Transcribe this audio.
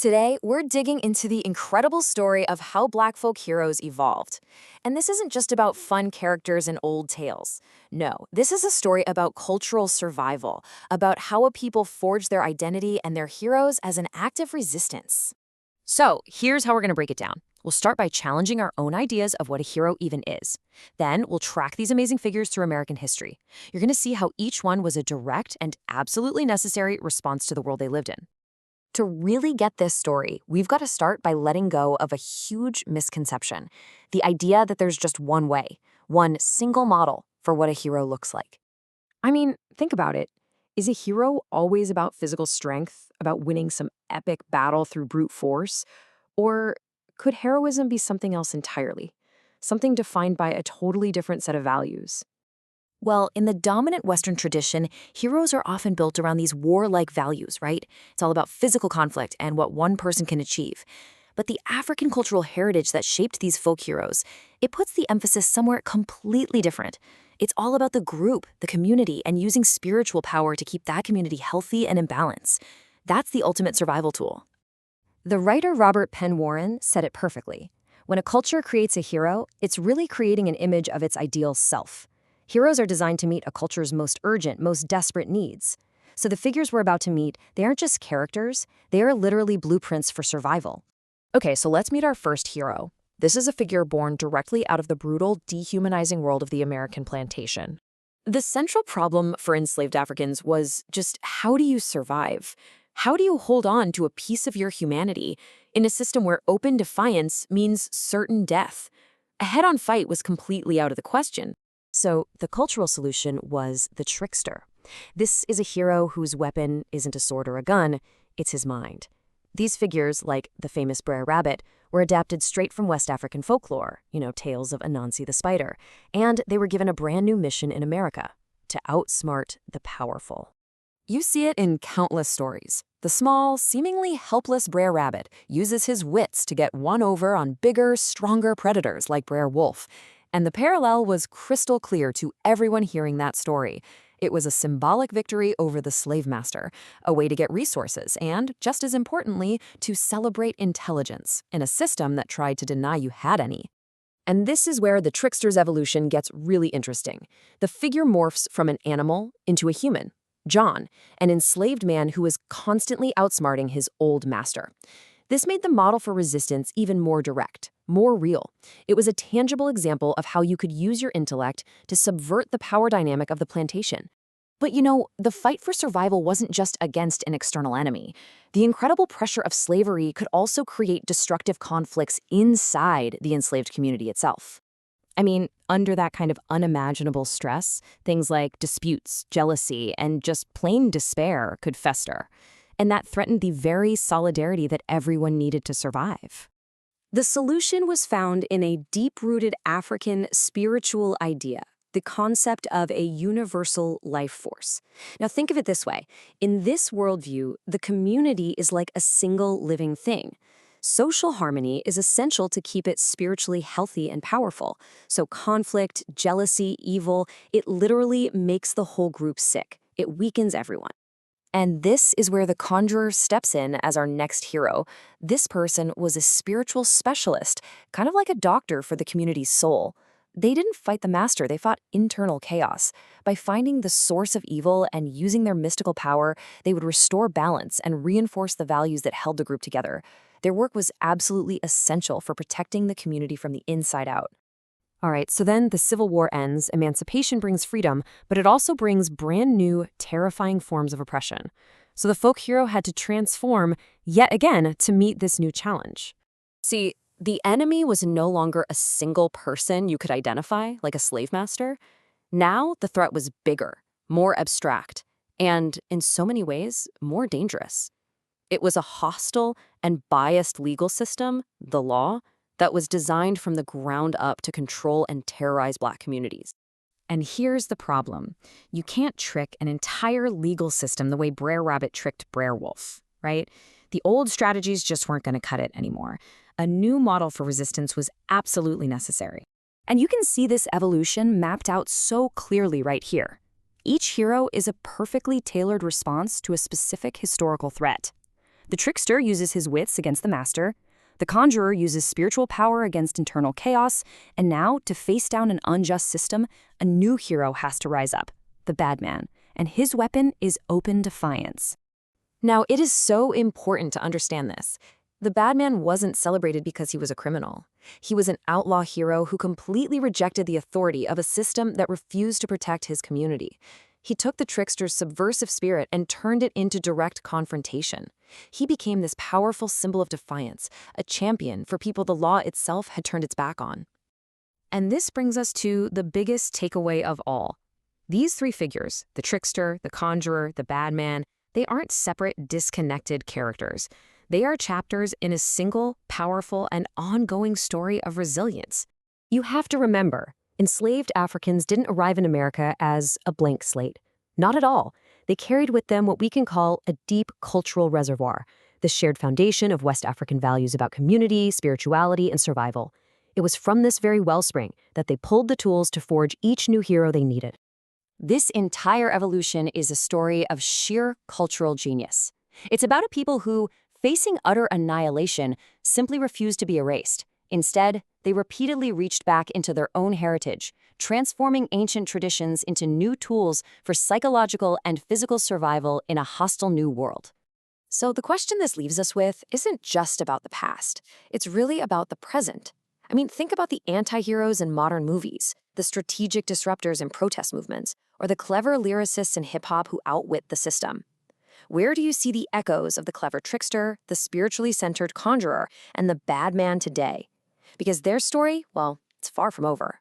Today, we're digging into the incredible story of how Black folk heroes evolved. And this isn't just about fun characters and old tales. No, this is a story about cultural survival, about how a people forged their identity and their heroes as an act of resistance. So, here's how we're going to break it down. We'll start by challenging our own ideas of what a hero even is. Then, we'll track these amazing figures through American history. You're going to see how each one was a direct and absolutely necessary response to the world they lived in. To really get this story, we've got to start by letting go of a huge misconception, the idea that there's just one way, one single model for what a hero looks like. I mean, think about it. Is a hero always about physical strength, about winning some epic battle through brute force? Or could heroism be something else entirely? Something defined by a totally different set of values? Well, in the dominant Western tradition, heroes are often built around these warlike values, right? It's all about physical conflict and what one person can achieve. But the African cultural heritage that shaped these folk heroes, it puts the emphasis somewhere completely different. It's all about the group, the community, and using spiritual power to keep that community healthy and in balance. That's the ultimate survival tool. The writer Robert Penn Warren said it perfectly. When a culture creates a hero, it's really creating an image of its ideal self. Heroes are designed to meet a culture's most urgent, most desperate needs. So the figures we're about to meet, they aren't just characters, they are literally blueprints for survival. Okay, so let's meet our first hero. This is a figure born directly out of the brutal, dehumanizing world of the American plantation. The central problem for enslaved Africans was just how do you survive? How do you hold on to a piece of your humanity in a system where open defiance means certain death? A head-on fight was completely out of the question. So the cultural solution was the trickster. This is a hero whose weapon isn't a sword or a gun, it's his mind. These figures, like the famous Br'er Rabbit, were adapted straight from West African folklore, tales of Anansi the spider, and they were given a brand new mission in America, to outsmart the powerful. You see it in countless stories. The small, seemingly helpless Br'er Rabbit uses his wits to get one over on bigger, stronger predators like Br'er Wolf. And the parallel was crystal clear to everyone hearing that story. It was a symbolic victory over the slave master, a way to get resources, and, just as importantly, to celebrate intelligence in a system that tried to deny you had any. And this is where the trickster's evolution gets really interesting. The figure morphs from an animal into a human, John, an enslaved man who was constantly outsmarting his old master. This made the model for resistance even more direct, more real. It was a tangible example of how you could use your intellect to subvert the power dynamic of the plantation. But the fight for survival wasn't just against an external enemy. The incredible pressure of slavery could also create destructive conflicts inside the enslaved community itself. I mean, under that kind of unimaginable stress, things like disputes, jealousy, and just plain despair could fester. And that threatened the very solidarity that everyone needed to survive. The solution was found in a deep-rooted African spiritual idea, the concept of a universal life force. Now think of it this way. In this worldview, the community is like a single living thing. Social harmony is essential to keep it spiritually healthy and powerful. So conflict, jealousy, evil, it literally makes the whole group sick. It weakens everyone. And this is where the conjurer steps in as our next hero. This person was a spiritual specialist, kind of like a doctor for the community's soul. They didn't fight the master, they fought internal chaos. By finding the source of evil and using their mystical power, they would restore balance and reinforce the values that held the group together. Their work was absolutely essential for protecting the community from the inside out. All right, so then the Civil War ends, emancipation brings freedom, but it also brings brand new, terrifying forms of oppression. So the folk hero had to transform yet again to meet this new challenge. See, the enemy was no longer a single person you could identify, like a slave master. Now the threat was bigger, more abstract, and in so many ways, more dangerous. It was a hostile and biased legal system, the law, that was designed from the ground up to control and terrorize Black communities. And here's the problem. You can't trick an entire legal system the way Br'er Rabbit tricked Br'er Wolf, right? The old strategies just weren't going to cut it anymore. A new model for resistance was absolutely necessary. And you can see this evolution mapped out so clearly right here. Each hero is a perfectly tailored response to a specific historical threat. The trickster uses his wits against the master. The conjurer uses spiritual power against internal chaos. And now, to face down an unjust system, a new hero has to rise up, the Badman. And his weapon is open defiance. Now, it is so important to understand this. The Badman wasn't celebrated because he was a criminal. He was an outlaw hero who completely rejected the authority of a system that refused to protect his community. He took the trickster's subversive spirit and turned it into direct confrontation. He became this powerful symbol of defiance, a champion for people the law itself had turned its back on. And this brings us to the biggest takeaway of all. These three figures, the trickster, the conjurer, the Badman, they aren't separate, disconnected characters. They are chapters in a single, powerful, and ongoing story of resilience. You have to remember, enslaved Africans didn't arrive in America as a blank slate. Not at all. They carried with them what we can call a deep cultural reservoir, the shared foundation of West African values about community, spirituality, and survival. It was from this very wellspring that they pulled the tools to forge each new hero they needed. This entire evolution is a story of sheer cultural genius. It's about a people who, facing utter annihilation, simply refused to be erased. Instead, they repeatedly reached back into their own heritage, transforming ancient traditions into new tools for psychological and physical survival in a hostile new world. So the question this leaves us with isn't just about the past. It's really about the present. I mean, think about the anti-heroes in modern movies, the strategic disruptors in protest movements, or the clever lyricists in hip-hop who outwit the system. Where do you see the echoes of the clever trickster, the spiritually centered conjurer, and the Badman today? Because their story, well, it's far from over.